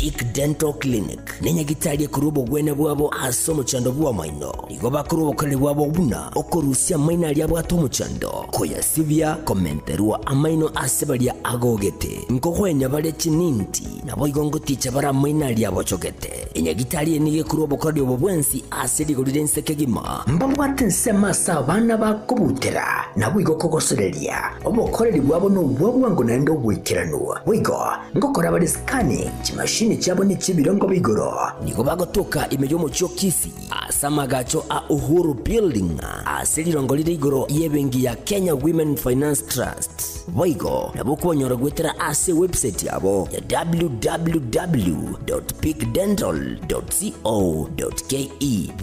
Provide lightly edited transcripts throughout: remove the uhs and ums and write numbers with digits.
Peak Dental Clinic nenya gitalie kurubo gwene bwabo aso muchando bwa maino nigo bakurubo kale bwabo buna okorusia maina lya bwato muchando koya sivya komenterwa amaino asebalia agogete nkokwenya bale chininti nabo igongo ticha bara maina lya bochogete enya gitalie nige kurubo kale obwensi asedi goldense kegima mbambwate nsema sabana bakubutera nabo igokogosereria obokoreri bwabo no bwabwango nando bwikiranwa wigo ngokora bali scanning chimashini chabo ni chibirongo bigoro nigo bagotoka imejo mucho kisi asamagacho a Uhuru Building aselirongo lire igoro yebengi ya Kenya Women Finance Trust wigo nabo kubonyora gwetera ase website yabo ya www.peakdental.co.ke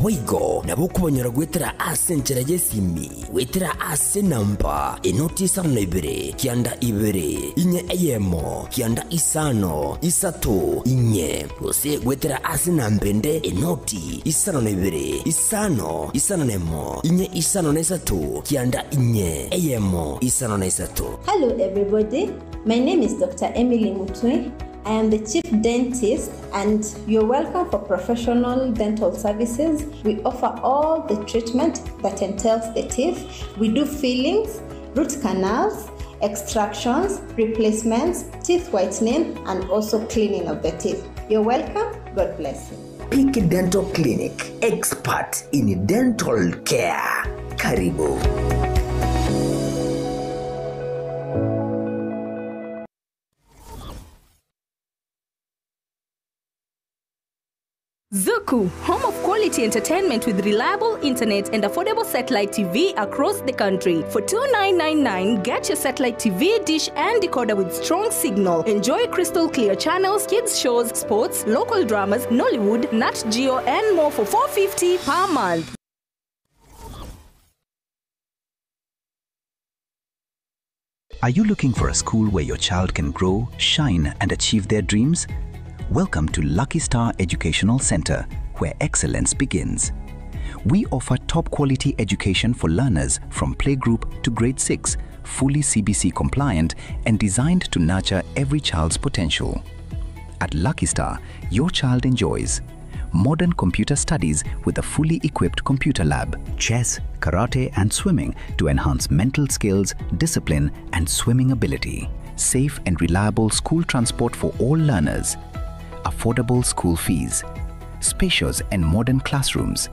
wigo nabo kubonyora gwetera ase nchera jesimi wetera ase namba enotisa nebere kianda ibere inye eyemo kianda isano isato inye ose gwetera ase nambende enoti isano nebere isano nemo inye isano nesato kianda inye eyemo isano nesato. Hello everybody, my name is Dr. Emily Mutwe. I am the Chief Dentist and you're welcome for professional dental services. We offer all the treatment that entails the teeth. We do fillings, root canals, extractions, replacements, teeth whitening, and also cleaning of the teeth. You're welcome. God bless you. Peak Dental Clinic, expert in dental care. Karibu. Zuku, home of quality entertainment with reliable internet and affordable satellite TV across the country. For $29.99, get your satellite TV dish and decoder with strong signal. Enjoy crystal clear channels, kids shows, sports, local dramas, Nollywood, Nat Geo, and more for $4.50 per month. Are you looking for a school where your child can grow, shine, and achieve their dreams? Welcome to Lucky Star Educational Center, where excellence begins. We offer top quality education for learners from playgroup to grade 6, fully CBC compliant and designed to nurture every child's potential. At Lucky Star, your child enjoys modern computer studies with a fully equipped computer lab, chess, karate and swimming to enhance mental skills, discipline and swimming ability, safe and reliable school transport for all learners, affordable school fees, spacious and modern classrooms,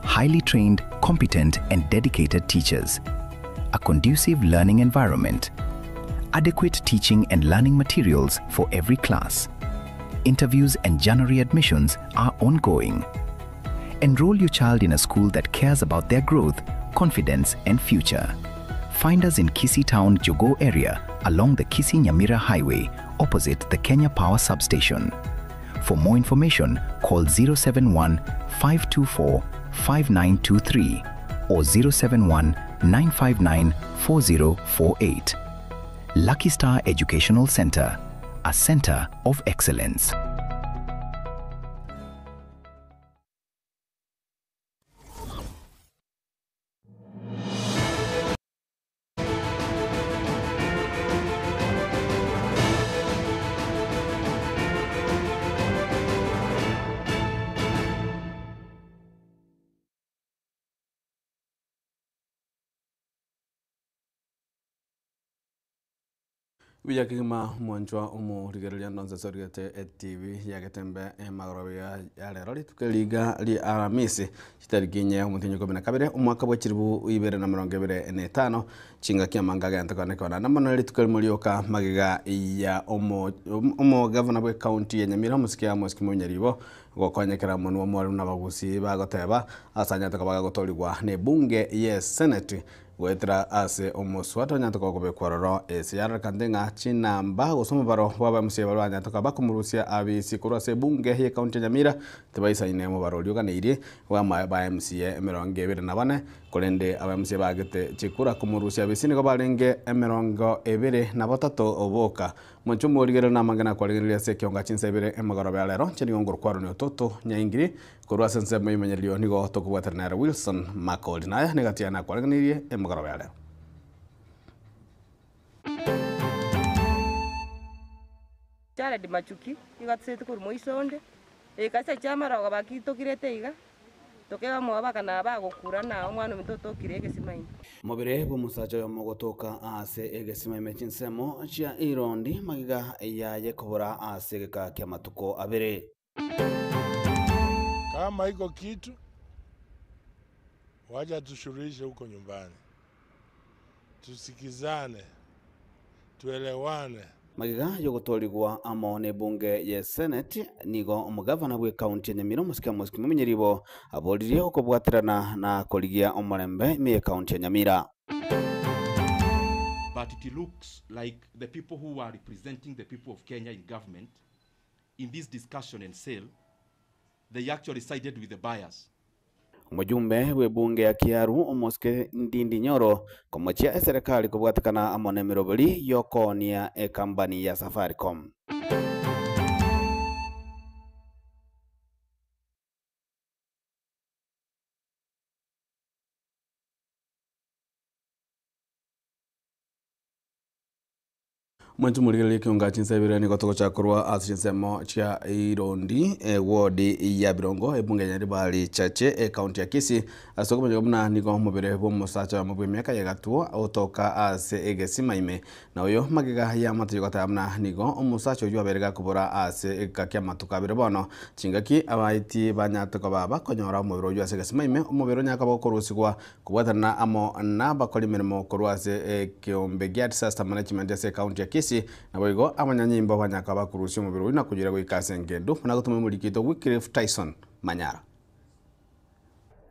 highly trained, competent and dedicated teachers, a conducive learning environment, adequate teaching and learning materials for every class. Interviews and January admissions are ongoing. Enroll your child in a school that cares about their growth, confidence and future. Find us in Kisii Town, Jogo area along the Kisii-Nyamira Highway opposite the Kenya Power Substation. For more information, call 071-524-5923 or 071-959-4048. Lucky Star Educational Center, a center of excellence. Wija kigima mwanchwa umu rigerelia ndonza sorigete TV ya getembe magarobia ya leroli tukeliga li aramisi chitarikinye umutinyo kobina kabire umwaka bwachiribu ibere na 2025 chinga kiamanga gante konekona namonali tukelimulioka magiga ya umu governor bwe county ya Nyamira musikia musikimo nyaribo gokonyekera munu omwari nabagusi bagoteba asanya takabaga gotoligwa ne bunge ye senate gwetera ase omuswato nyantoka kubekwaroro esiara kandenga chinamba gusoma baro baba musebaro anyantoka bakumurusia abisi kurase bunge ye county Nyamira tebaisa inemo baro lyoganire wa ba MCA 24 kolende aba MCA bagete chikura kumurusia abisi nigo barenge 23 oboka mwanchumo ligero na mangana kwaligiria se kionga chinsebere emagorobe alero chinigo ngorkwaro ne toto nyaingiri kurase nsema imenyelio nigo tokubwatanara Wilson Macold naye negatiana kwaligirie emagorobe alero. Jared Machuki igatse tukuru moisonde kase chamara gabakito kirete iga tokega mwaba kana bagukura na omwana mitoto kirege simaini mubire bumusacho yo mogotoka ase egesimaime chinsemo chia irondi magiga yaye kubura ase geka kya matuko abere. Kama iko kitu waja tushuruhishe huko nyumbani, tusikizane, tuelewane. Magiga yo gutorigwa amo ne bunge ye Senate nigo omugavana bwe county ya Nyamira musika mumenyeribo abolirie okubwatirana na koligia omurembe me county ya Nyamira. But it looks like the people who are representing the people of Kenya in government in this discussion and sale, they actually sided with the buyers. Mujumbe we bunge ya Kiaru omoske Ndindi Nyoro komochia serikali kubwatikana amone mirobali yokonia kambani ya Safaricom. Mwanchu muligeli kiunga chinsebire ni gotoko chakurwa asinsemo cha irondi wodi ya Birongo ebunge nyaribali chache county ya Kisii asoko mjomna nigo mubire bo musacha mubwe miaka ya gatuo otoka ase egesimaime na uyo magiga ya matuyogota amna nigo omusacha uyo aberega kubura ase ekakya matukabire bono chingaki abaiti banyatoko baba konyora mubiro uyo ase egesimaime omubiro nyaka bokorusigwa kubwatana amo na bakoli mirimo korwase kiombe gya disaster management ase county ya Kisii na boigo amanyanyimbo banyaka bakurusya mubiro na kugira gwikase ngendo na gutume mulikito Wycliffe Tyson Manyara.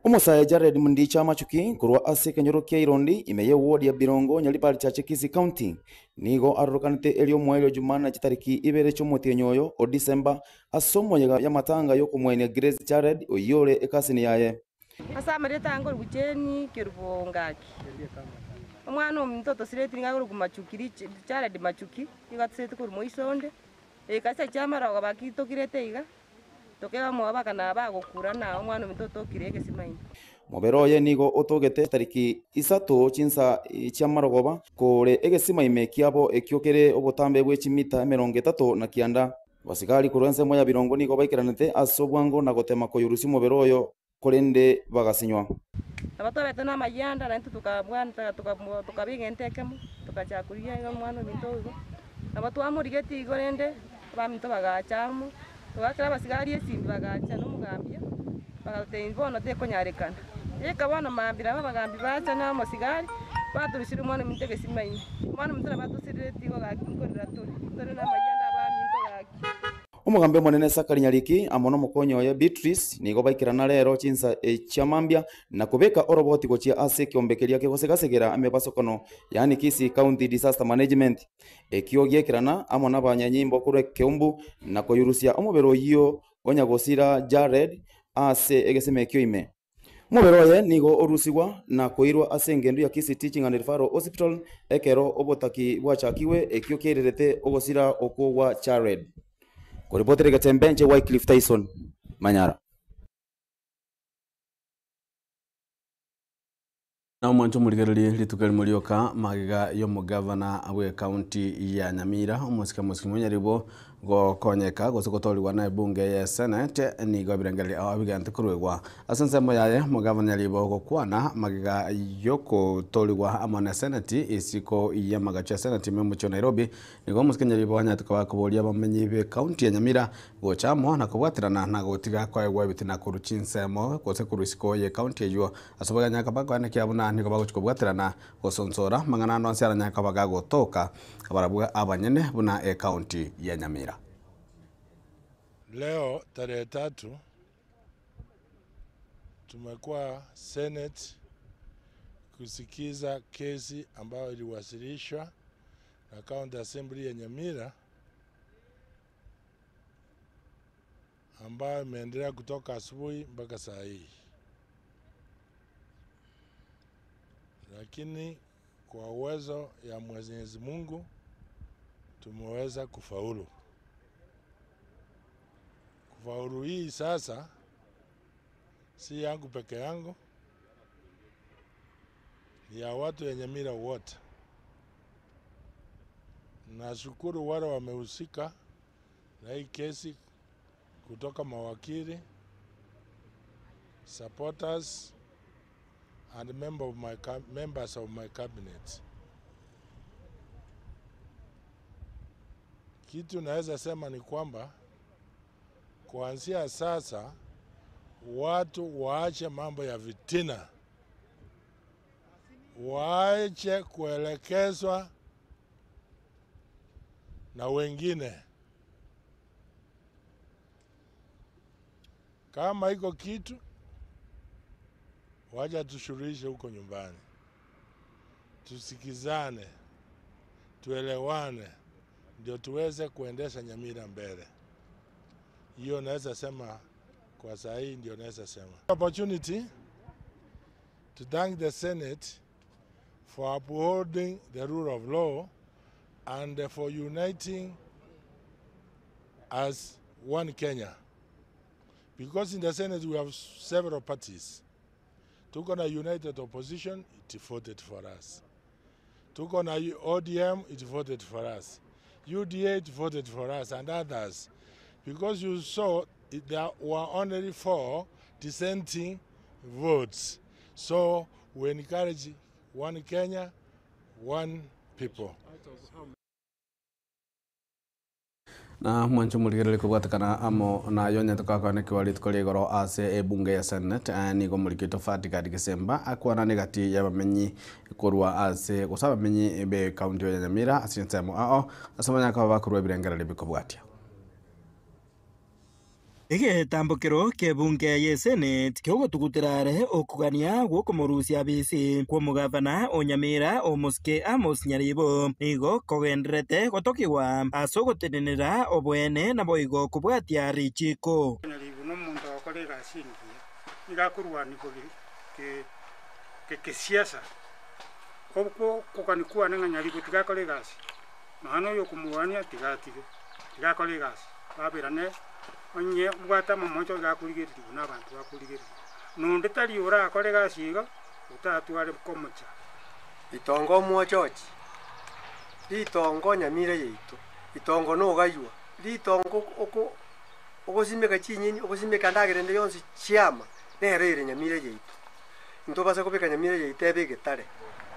Umusaye Jared Mundicha Machuki kurwa ase kenyoro kya irondi imeye wodi ya Birongo nyalipali cha Kisii County nigo arukanite elio mwelio jumana chitariki ibere chomotie nyoyo o December asomo ya matanga yo kumwene Grace Jared oyole ekasini yaye asa mareta ngol bucheni kirubongaki omwana mtoto sireti ngaguru kumachukiri Jared Machuki igatse tukuru moisonde kase chamara gabakito kirete iga tokega mwaba kana bagukura na omwana mtoto kirege simaini mubero ye nigo otogete tariki isato chinsa chiamarogoba kore egesimaime kiabo ekyokere obotambe bwe chimita 30 na kianda basigari kurense moya Birongo nigo baikiranete asobwango na gotema koyurusi mubero yo korende bagasinywa abato betana mayanda na tukabwanta tukabigenteke tukachakuria omwana mtoto abato amurigeti gorende bamito bagachamu wakira basigari esimbi bagacha no mugambia bagate bono te konyarekana ekabona mambira bagambi bacha na masigari baturishira umwana mitege simaini umwana mutara batusirire tigo gakikorera turi na mayanda baminto gaki umugambe monene Sakari Nyariki amono mukonyo ya Beatrice nigo baikirana rero chinsa chamambia na kubeka oroboti gochia ase kiombekeria ke gosegasegera amebasokono yani Kisii County Disaster Management ekiogie kirana amona banyanyimbo kure keumbu na koyurusia omubero yo onyagosira Jared ase egeseme kyoime mubero ye nigo orusigwa na koirwa ase ngendo ya Kisii Teaching and Referral Hospital ekero obotaki bwachakiwe ekiokererete ogosira okogwa Jared. Kuripotere Gatembenche Wycliffe Tyson Manyara. Na mwancho muligereri litukali mulioka magiga yo mugavana we county ya Nyamira umusika munyaribo go konyeka gosokotoriwa na bunge ya Senate ni go birangeli abigante kurwegwa asanse moyaye mugavana yalibo go kwana magiga yoko toriwa amana Senate isiko ya magacha Senate memucho Nairobi ni go musika yalibo anyatuka bakobolia bamenyi be county ya Nyamira go chamo na kubwatirana na gotiga kwa egwa bitina kuruchinsemo gose kurusiko ye county yo asobaga nyaka bakwana kyabuna niko baguchikobwatirana gosonsora mangana no nsara nyaka bagago toka abarabuga abanyene buna county ya Nyamira. Leo tarehe 3 tumekuwa Senate kusikiza kesi ambayo iliwasilishwa na County Assembly ya Nyamira ambayo imeendelea kutoka asubuhi mpaka saa hii. Lakini kwa uwezo ya Mwenyezi Mungu tumeweza kufaulu. Kufaulu hii sasa si yangu peke yangu, ni ya watu ya Nyamira wote. Nashukuru wale wamehusika na hii kesi kutoka mawakili, supporters and members of my cabinet. Kitu naweza sema ni kwamba kuanzia sasa watu waache mambo ya vitina, waache kuelekezwa na wengine. Kama iko kitu, wacha tushughulishe huko nyumbani, tusikizane, tuelewane, ndio tuweze kuendesha Nyamira mbele. Hiyo naweza sema kwa saa hii, ndio naweza sema. Opportunity to thank the Senate for upholding the rule of law and for uniting as one Kenya. Because in the Senate we have several parties. Tuko na United Opposition, it voted for us. Tuko na ODM, it voted for us. UDA, it voted for us, and others. Because you saw there were only 4 dissenting votes. So we encourage one Kenya, one people. Na mwancho muligirire kubwatikana amo na yonya tukakane kwali tukoli goro ase bunge ya Senate ni go mulikito fatika December akwana negati ya bamenyi kurwa ase kusaba menyi be county ya Nyamira asinsemo ao asamanya ka bakurwa birengera libikobwatia Ege tambukiro ke bunge ye Senate kyogo tugutirare okugania gwoko murusia bisi kwa mugavana o Nyamira o Muske Amos Nyaribo igo kogendrete gotokiwa asogotenera obwene na boigo kubwatia richiko Nyaribo no muntu okorega singi igakurwa niko ke siasa koko kokanikuwa nga Nyaribo tigakorega mahano yo kumuwania tigatige tigakorega babirane onye bwata momocho gakurigirira n'abantu bakurigirira nonde tali ora akorega siga utatware komocha itongo mwochochi litongo Nyamira yeitu itongo no gaywa litongo okosimeka chinyini okosimeka ndagerende yonsi chiama nerere Nyamira yeitu ntobasa kopeka Nyamira yeitu ebegitare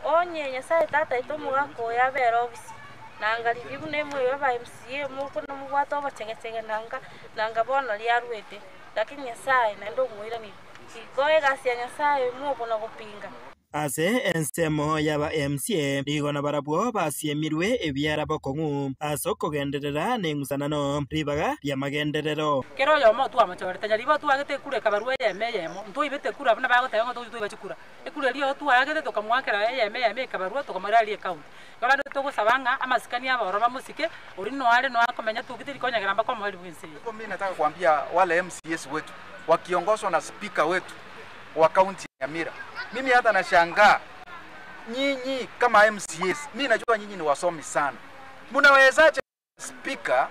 onye Nyasaye tata itomuga ya bero obisi nanga libibu nemwe baba MCA muko no mugwato abachengechenge nanga bono liarwete lakini Nyasaye nando mwira ni ikoe gasi ya Nyasaye muko na kupinga ase ensemo yaba MCA igona barabwo basiemirwe ebyara bokongu asoko genderera nengusanano ribaga ya magenderero kero yo mo tu amachorete nyaribo tu agete kure kabarwe yemeyemo ntu ibete kura bana bagote ngo tu ibachikura ekure liyo tu agete tokamwakera yemeyeme kabarwe tokamarali account Kala togo sabanga amasikani aba musike urino wale no akomenya tukitiri konya gramba kwa mwali bwinsi. Mimi nataka kuambia wale MCS wetu wakiongozwa na speaker wetu wa county ya Nyamira. Mimi hata nashangaa nyinyi kama MCS, mimi najua nyinyi ni wasomi sana. Mnawezaje speaker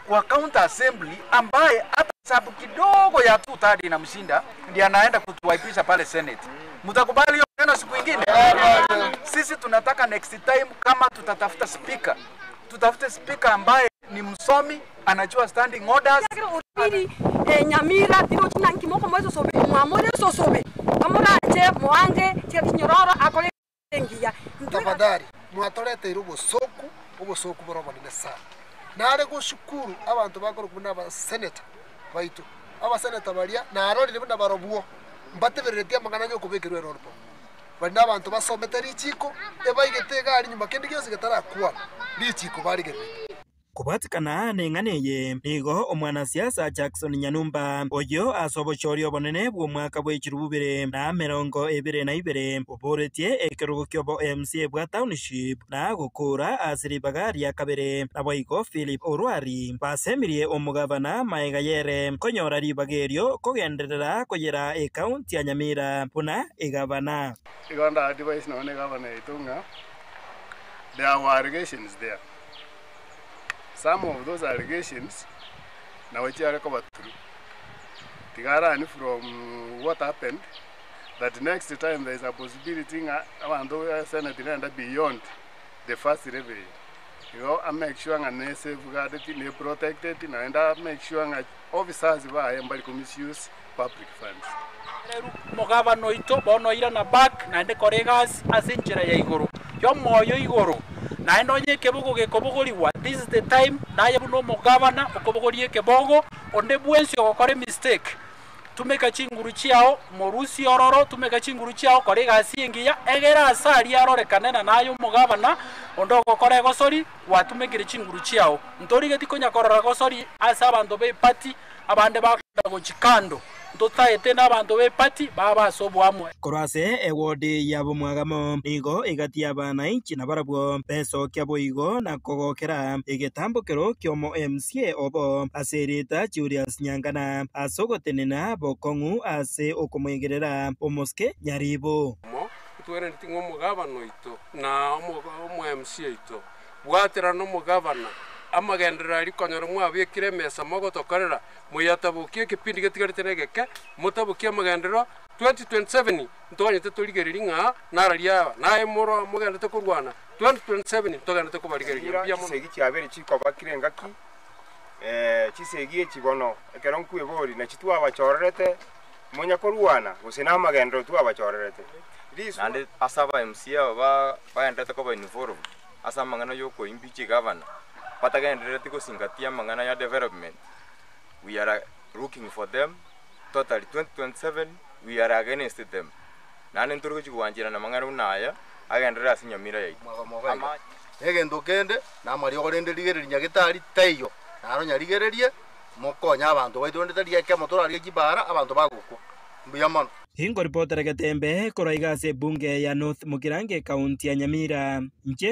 wa county assembly ambaye hata sababu kidogo ya 2/3 inamshinda ndiye anaenda kutuwaipisha pale Senate. Mtakubali hiyo tena siku nyingine? Sisi tunataka next time kama tutatafuta speaker, tutafute speaker ambaye ni msomi, anajua standing orders. Nyamira tino chinanki moko mwezo sobe mwamore sosobe kamuraje mwange cyekinyororo akole ngiya tafadhali mwatorete irugo soku boroba ni sana nare gushukuru abantu bakoro kuna ba senator baitu aba senator baria narori libunda barobuo mbateberetia magana yo kubekirwe rorpo bari nabantu basometera ichiko ebaigete gari nyuma kindi cyose gatarakwa lichiko bari gete kubatikana nenganeye nigo omwana siasa Jackson Nyanumba oyo asobochorio bonene bwo mwaka bw'ekirubire na 22 oboretie ekirugo kyobo MCA bwa township na gukura asiribaga ria kabere aboigo Philip Orwari basemirie omugavana Maega Yere konyora ribagerio kogenderera koyera county ya Nyamira puna igavana igonda advice na one governor itunga there were allegations there. Some of those allegations now which are recovered through. Tigarani from what happened, that next time there is a possibility and the Senate end beyond the first revenue. Igo I make sure nga ne safeguarded ne protected and I make sure nga officers ba embali misuse public funds. Mugavano ito bono ira na back na ende koregas asinjira ya igoro yo moyo igoro na endo nye kebogo ge kobogoliwa. This is the time na yabuno mugavana okobogolie kebogo onde bwensi okore mistake tumeka chinguru chiao morusi ororo tumeka chinguru chiao korega singiya egera asari arore kanena nayo mugavana ondo gokora gosori watumekire chinguru chiao ntori getikonya korora gosori asa abandu be party abande bakunda gochikando ndotayete n'abantu be party baba sobwamwe korase ewodi yabo mwagamo nigo igati abananchi na barabwo peso kyabo igo na kogokera igetambukero kyomo MCA obo aserita Julius Nyangana asogotenena bokongu ase okomwegerera omoske nyaribo twere ntingo mugavano ito na omo MCA ito bwatera no mugavana amagendera ari konyora mwabikire mesa mogotokorera muyatabukie kipindi getigarite negeke mutabukie amagendero 2027 ntonyete turigereri nga nararia nae moro mugendete kurwana 2027 ntogende kubarigereri bya segi cyabere chikoba kirengaki chisegi ekibono ekero nkwebori na chitwa abachorerete munya kurwana usina amagendero tu abachorerete nande asaba MCA baendete ko bainform asa mangana yoko impichi governor patagendere tiko singatia mangana ya development. We are looking for them. Totally 2027 we are against them. Nane ntoro kuwanjira na mangana unaya agendere asinyamira yayi. Egendo kende na mari ogorende ligereri nyagitari tayo. Naro nyarigererie mokonya abantu baidonde tari yake motora ari kibara abantu bagukwa. Mbiyamano. Hingo reporter Gatembe koraigase bunge ya North Mugirange County ya Nyamira.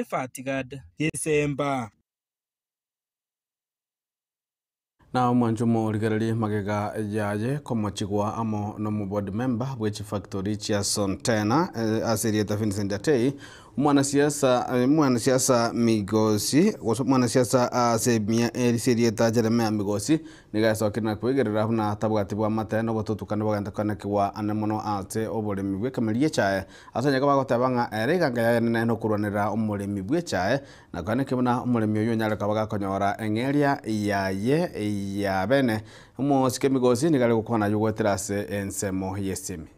Fatigad December. Na mwanjumo origereri magega yaye komochigwa amo no board member which factory chia Sontena asirieta Vincent Atei mwanasiasa Migosi mwanasiasa Semia Elisirieta Jeremia Migosi nigasokina kwigerera huna tabwatibwa mateno botutukana bagandakana kiwa anemono ate oboremi bwe kamerie chae asanya ka bagotabanga eriganga ya nene no kurwanira omuremi bwe chae na kana kibona omuremi oyo nyale ka bagakonyora engeria yaye ya bene umosike Migosi nigale gukona yugweterase ensemo yesimi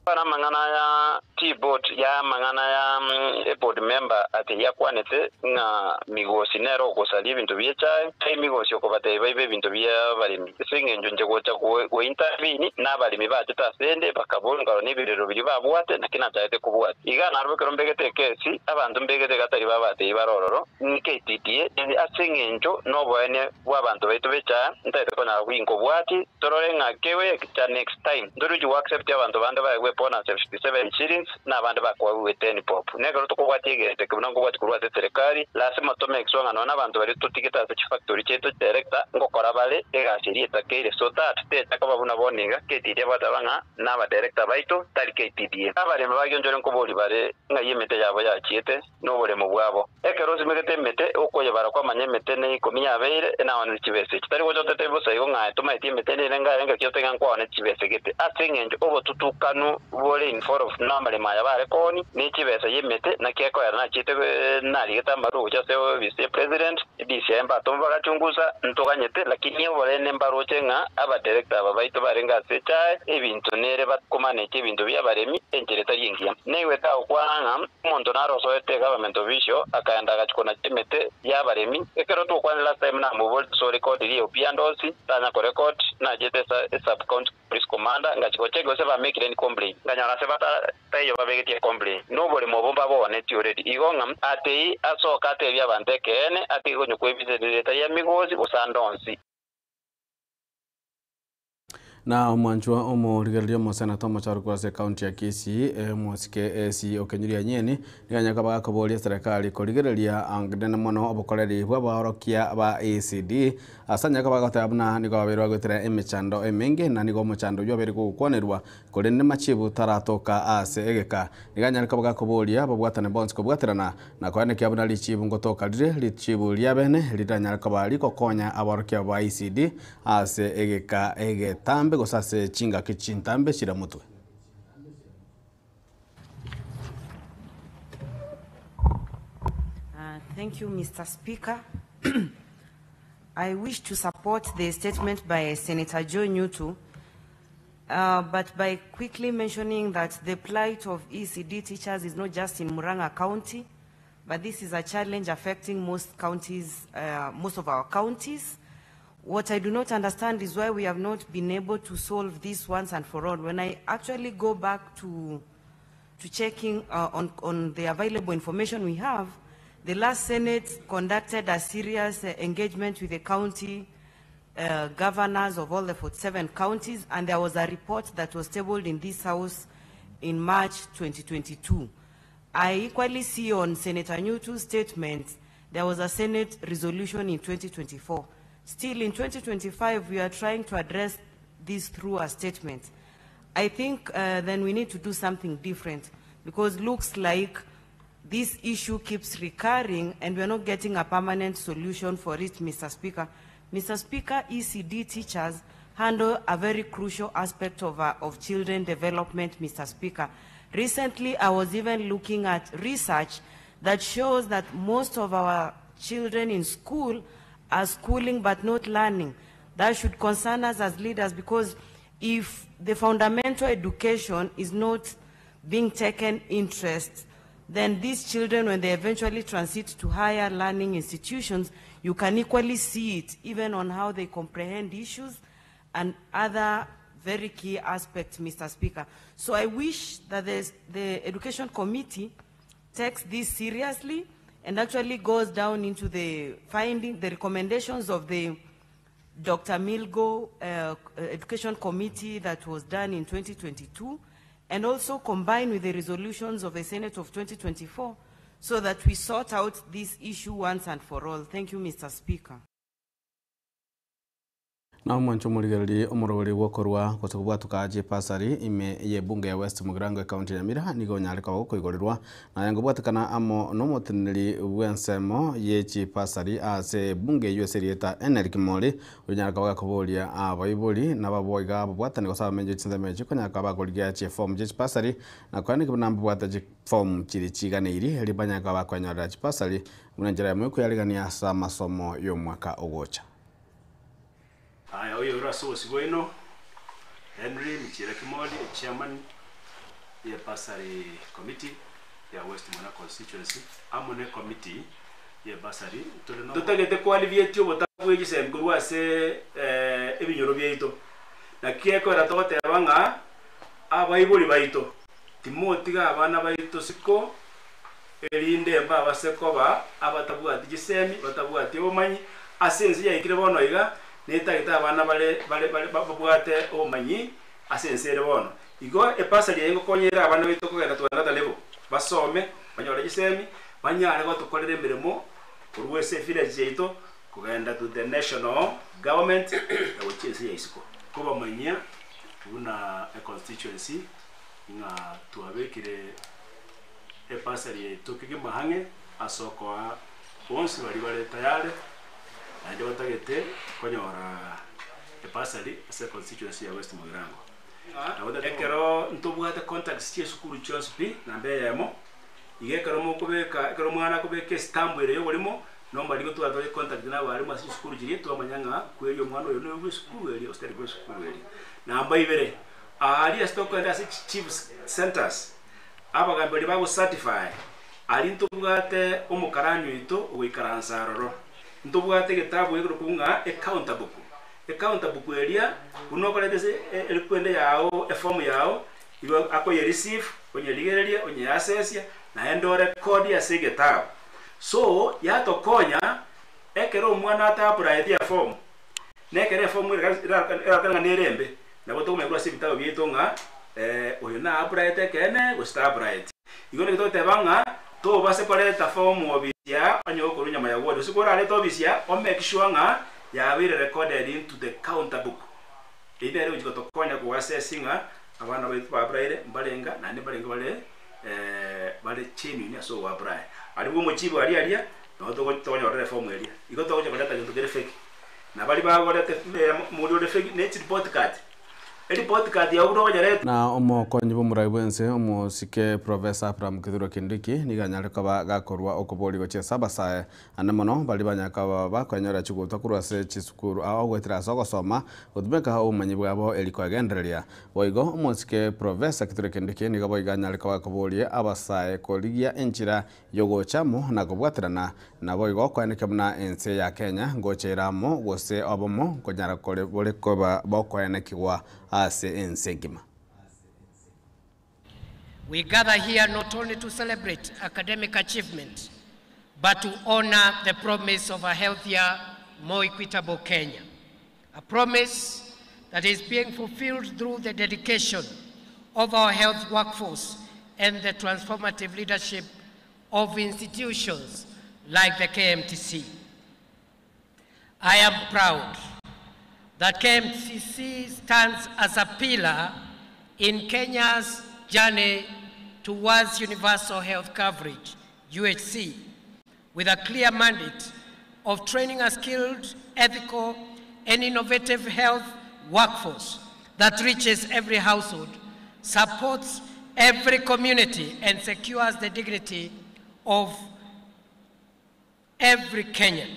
para mangana ya T-board ya mangana ya board member ati ya kwanete nga Migosi nero okosali ebintu byechae kai Migosi okobate baibe ebintu bya balimi singenjo nje gocha ku intervene n'abalimi batita sende bakabonga n'ibirero biri babwate nakina cyate kubwate iga narwe kerombegete kesi abantu mbegete gatari babate barororo nketitie asingenjo no bwene bw'abantu baitu becha ntete kona kwinko bwati torore ngakewe cha next time ndoruji accept abantu bande bawe pona 57 shillings na bande bakwa 10 pop negero tukubwatigete kubunango bwati kurwate serikali lasema to make sure ngana abantu bari tutiketa za factory cheto director ngokora bale egashiri takere so that te takababuna boninga ketire batabanga n'aba director baito tali ketidie abale mabagyo njore nkoboli bare ngayemete yabo yachiete nobole mu bwabo ekerozi megete mete okoye barakwa manyemete ne kominya beire na wana chibese kitari gojo tetebo sayo nga tumaiti mete ne nga kyotenga nkwa ne chibese gete asengenje obo tutukanu bole in for of normally maya bare koni ne chibese yemete na kyeko ya na chite nali getambaro cha se vice president December tomba gachunguza ntoganyete lakini bole ne mbaro chenga aba director babaito barenga secha ebintu nere batkomaneke ebintu bya baremi enjereta yingia newe ta okwanga monto naro so ete government official akaenda gachikona chemete ya baremi ekero to kwa last time na mobile so record ri opiandosi tanya ko record na jete sub county police commander ngachiko chego se ba make any complaint nganyara se bata tayo ba begeti complaint nobody mobomba bone ti already igonga ate asoka ate bya bandekene ate gonyo kwebizereta ya Migosi usandonsi na mwanjwa omorigereria mosenator mocharo kwa se county ya Kisii mosike si okenyuria nyeni niganya kabaga koboria serikali korigereria angdene mono obokoreri bwa barokia ba ACD asanya kabaga tabuna nigo babirwa gwetera emechando emenge na nigo mochando yo beri gukwonerwa kore ne machibu taratoka ase egeka niganya kabaga koboria babwatane bonds kobwaterana na kwane kyabuna lichibu ngotoka dire lichibu liabene lidanya kabali kokonya abarokia ba ACD ase egeka egetambe gosase chinga kichintambe shira mutwe Thank you, Mr. Speaker. I wish to support the statement by Senator Joe Newton, but by quickly mentioning that the plight of ECD teachers is not just in Murang'a County, but this is a challenge affecting most counties, most of our counties. What I do not understand is why we have not been able to solve this once and for all. When I actually go back to checking on the available information we have, the last Senate conducted a serious engagement with the county governors of all the 47 counties, and there was a report that was tabled in this House in March 2022. I equally see on Senator Newton's statement, there was a Senate resolution in 2024. Still in 2025, we are trying to address this through a statement. I think then we need to do something different, because looks like this issue keeps recurring and we're not getting a permanent solution for it, Mr. Speaker. Mr. Speaker, ECD teachers handle a very crucial aspect of children development, Mr. Speaker. Recently, I was even looking at research that shows that most of our children in school are schooling but not learning. That should concern us as leaders, because if the fundamental education is not being taken interest, then these children, when they eventually transit to higher learning institutions, you can equally see it even on how they comprehend issues and other very key aspects, Mr. Speaker. So I wish that the Education Committee takes this seriously and actually goes down into the recommendations of the Dr. Milgo Education Committee that was done in 2022, and also combine with the resolutions of the Senate of 2024, so that we sort out this issue once and for all. Thank you, Mr. Speaker. Na mwancho muligereri umuruguri wokorwa kutubwa tukaje pasari ime ye bunge ya West Mugirango county ya Nyamira nigo nyareka bako igorirwa na yango bwatakana amo no mutiniri wensemo ye chi pasari ase bunge yoserieta Enric Moli unyareka bakabolia abayibuli na baboiga bwatani ko samenje tsinda meje ko nyaka bakoligia chi form je pasari na kwani kubnamba bwata chi form chiri chiganiri libanya ka bakwanyara chi pasari munanjira ya mwiko yaligania sa masomo yo mwaka ogocha. Oyo raso sigoino Henry Michira Kimoli, chairman ya Basari Committee ya West Mona constituency, amone committee ya Basari tutagete kwaliviate botabwe semguru ase ebinyoro byeito na kieko ratote abanga abayibuli baito timotiga abana baito siko elinde mba basekoba abatabwati gisemi batabwati omanyi asenzi ya ikire bono iga neta kita abana bale babwate omanyi asensere bono igo epasali yengo konyera abana bito kugenda twanda level basome banyora gisemi banyare batukorere mirimo urwese village yeito kugenda to the national government which is yisiko kuba manya una a constituency nga tuabekire epasali yeito kigimahanga asoko onsi bali tayari ande batagete konyora epasali ase constituency ya West Mugirango na wada ekero ntobwata contacts tie sukuru chospi na mbeyemo igekero mokubeka ekero mwana kubeka stambwere yo bolimo nomba ligo twatore contact na bari masi sukuru jiri to amanyanga kweriyo mwana yo no sukuru eri osteri ko sukuru eri na mbayibere ali stoko and as chief centers abagambe bali bago certify ali ntobwate omukaranyo ito wikaransaroro ntobwate getabu yegro kunga accountable area unokolete elikwende yao form yao ibo akoye receive onye ligereria onye access na endo record ya segetabu so yato konya ekero mwana ata apply ya form nekere form irakanga nerembe na boto kumekura sibitabo byetonga oyo na apply tekene go start right igone kitote banga to base pale ta form obisia anyo ko nyama ya word sikora le to obisia o make sure nga ya be recorded into the counter book ibere ujiko to konya ko assessinga abana ba apply mbalenga na ne balenga bale chini ni so apply ali bo mochibo ali alia no to ko nya reform elia igoto ko kuleta ndio gere fake na bali ba golete muri ore fake net report card report card ya uro nyare na omokonyi bomurai bwense omosike Professor Abraham Kithuro Kindiki niganyare kaba gakorwa okobori goche sabasae anemono bali banyaka bakonyora chigutwa kurwase chisukuru aho gwetira sogosoma gutbeka umanyi bwabo eliko agendereria boigo omosike Professor Kithuro Kindiki nigabo iganyare kaba koborie abasae koligia enchira yogochamo na kubwatirana na boigo kwanike muna ense ya Kenya ngocheramo gose obomo konyara kole bole koba bokoenekwa ase ensegima. We gather here not only to celebrate academic achievement, but to honor the promise of a healthier, more equitable Kenya. A promise that is being fulfilled through the dedication of our health workforce and the transformative leadership of institutions like the KMTC. I am proud that KMTC stands as a pillar in Kenya's journey towards universal health coverage, UHC, with a clear mandate of training a skilled, ethical, and innovative health workforce that reaches every household, supports every community, and secures the dignity of every Kenyan.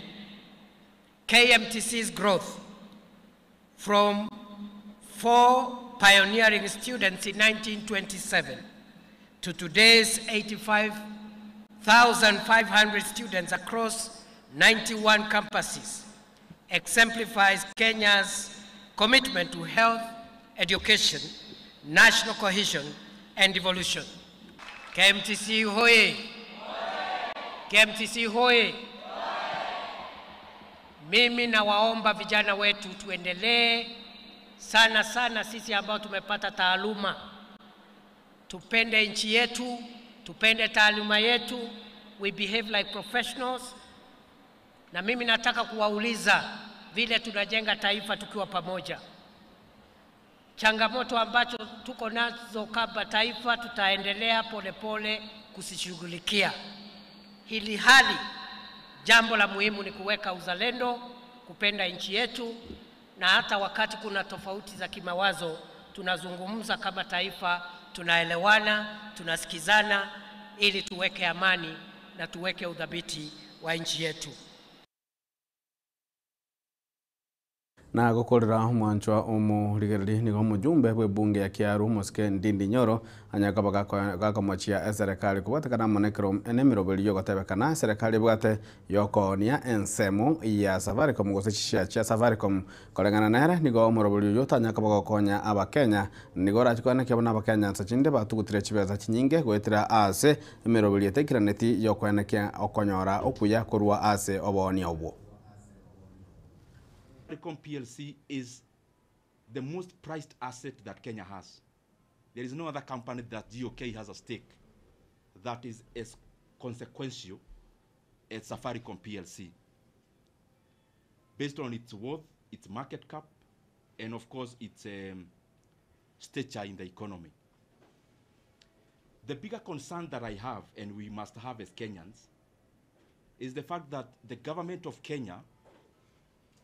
KMTC's growth from 4 pioneering students in 1927 to today's 85,500 students across 91 campuses exemplifies Kenya's commitment to health, education, national cohesion, and evolution. KMTC hoye! KMTC hoye! Mimi nawaomba vijana wetu tuendelee sana sana, sisi ambao tumepata taaluma, tupende nchi yetu, tupende taaluma yetu, we behave like professionals. Na mimi nataka kuwauliza vile tunajenga taifa tukiwa pamoja. Changamoto ambacho tuko nazo kama taifa tutaendelea polepole kusishughulikia. Hili hali jambo la muhimu ni kuweka uzalendo, kupenda nchi yetu, na hata wakati kuna tofauti za kimawazo tunazungumza kama taifa, tunaelewana, tunasikizana ili tuweke amani na tuweke udhabiti wa nchi yetu. Na gukorera mwanchwa omurigereri nigo mujumbe bwe bunge ya Kiaru Mosike Ndindi Nyoro anyakaba gakamwachia serikali kubatakana monekero enemirobelio gotebekana serikali bwate yokonia ensemo ya Safaricom gosechia cha Safaricom kolengana nere nigo omurobelio yotanyakaba gokonya abakenya nigo rachikwana kyabona abakenya nsachinde batugutire chibeza chinyinge gwetira ase emirobelio tekiraneti yokwenekia okonyora okuya kurwa ase oboni obwo. Safaricom PLC is the most prized asset that Kenya has. There is no other company that GOK has a stake that is as consequential as Safaricom PLC. Based on its worth, its market cap, and of course its stature in the economy. The bigger concern that I have, and we must have as Kenyans, is the fact that the government of Kenya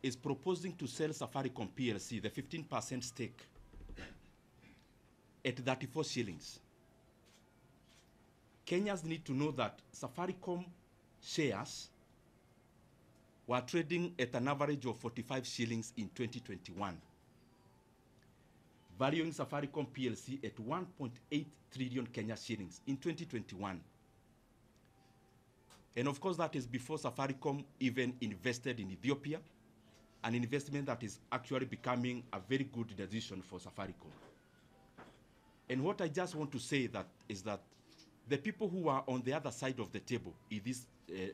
is proposing to sell Safaricom PLC, the 15% stake, at 34 shillings. Kenyans need to know that Safaricom shares were trading at an average of 45 shillings in 2021, valuing Safaricom PLC at 1.8 trillion Kenya shillings in 2021. And of course, that is before Safaricom even invested in Ethiopia, an investment that is actually becoming a very good decision for Safaricom. And what I just want to say is that the people who are on the other side of the table in this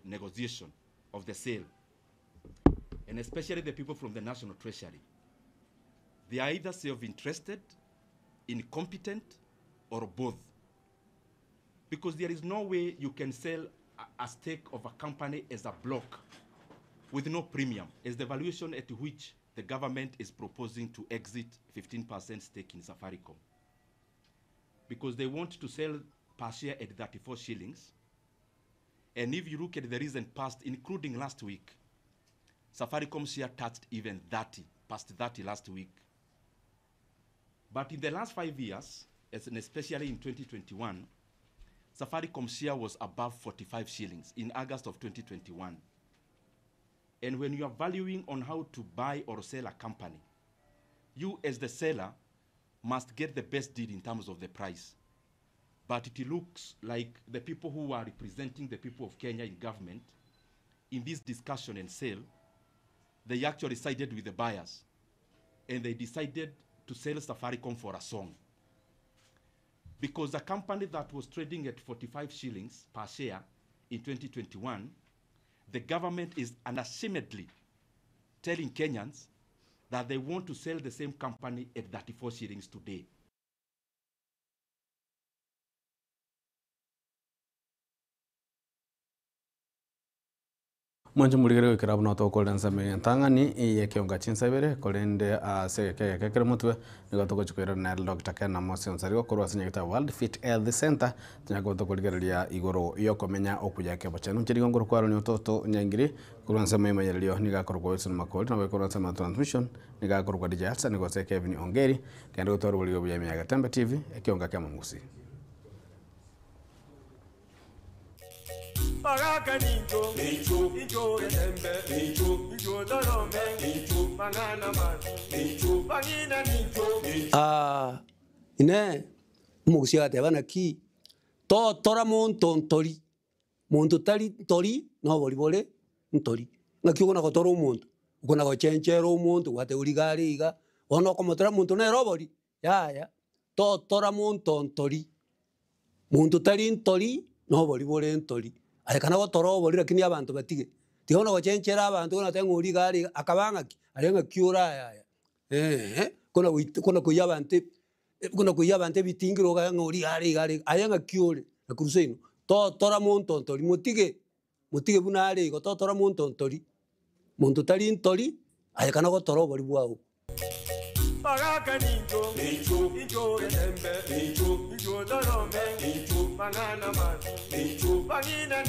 negotiation of the sale, and especially the people from the National Treasury, they are either self-interested, incompetent, or both. Because there is no way you can sell a stake of a company as a block with no premium, as the valuation at which the government is proposing to exit 15% stake in Safaricom. Because they want to sell per share at 34 shillings. And if you look at the recent past, including last week, Safaricom share touched even 30, past 30 last week. But in the last 5 years, and especially in 2021, Safaricom share was above 45 shillings in August of 2021. And when you are valuing on how to buy or sell a company, you as the seller must get the best deal in terms of the price. But it looks like the people who are representing the people of Kenya in government, in this discussion and sale, they actually sided with the buyers. And they decided to sell Safaricom for a song. Because a company that was trading at 45 shillings per share in 2021, the government is unashamedly telling Kenyans that they want to sell the same company at 34 shillings today. Mwanju muligere kirabu no to kolden same ntangani ye kionga chinsabere kolende se kekere mutwe nigo to kuchukira na Dr. Ken Mosi onsari ko rwasinya kita World Fit Health Center nyago to kuligereria igoro yo komenya okuja ke bachanu chiri ngoro kwaro ni toto nyangiri kurwansa mema yelio niga korko wesu makoli na kurwansa ma transmission niga korko DJ Alsa nigo se Kevin Ongeri kendo to ruligo bya miyaga Tembe TV kionga kama musi Pagaka ninjo, ninjo remembe, ninjo dorome, mangana mazu, pangina ninjo. Ine, mugusia te bana ki, to tora montontori, montotari tori, no volibole, ntori. Ngaki ukona ko toro muntu, ukona ko chenchero muntu, wate uligari iga, ono ko motora muntu ne robori, ya, to tora montontori, montotari ntori, no volibole ntori. Arekana ko toro boli lakini abantu batige tihono ko chenchera abantu na tengo uri gari akabanga arenga kyura ya kuna kuyabante bitingiro ga ngori gari ayenga kyure na kuruseno to tora monto tori mutige buna ari ko to tora monto tori muntu tari ntori arekana ko toro boli bwao Pagaka ninjo, ninjo remembe, ninjo dorome, mangana mazu, pangina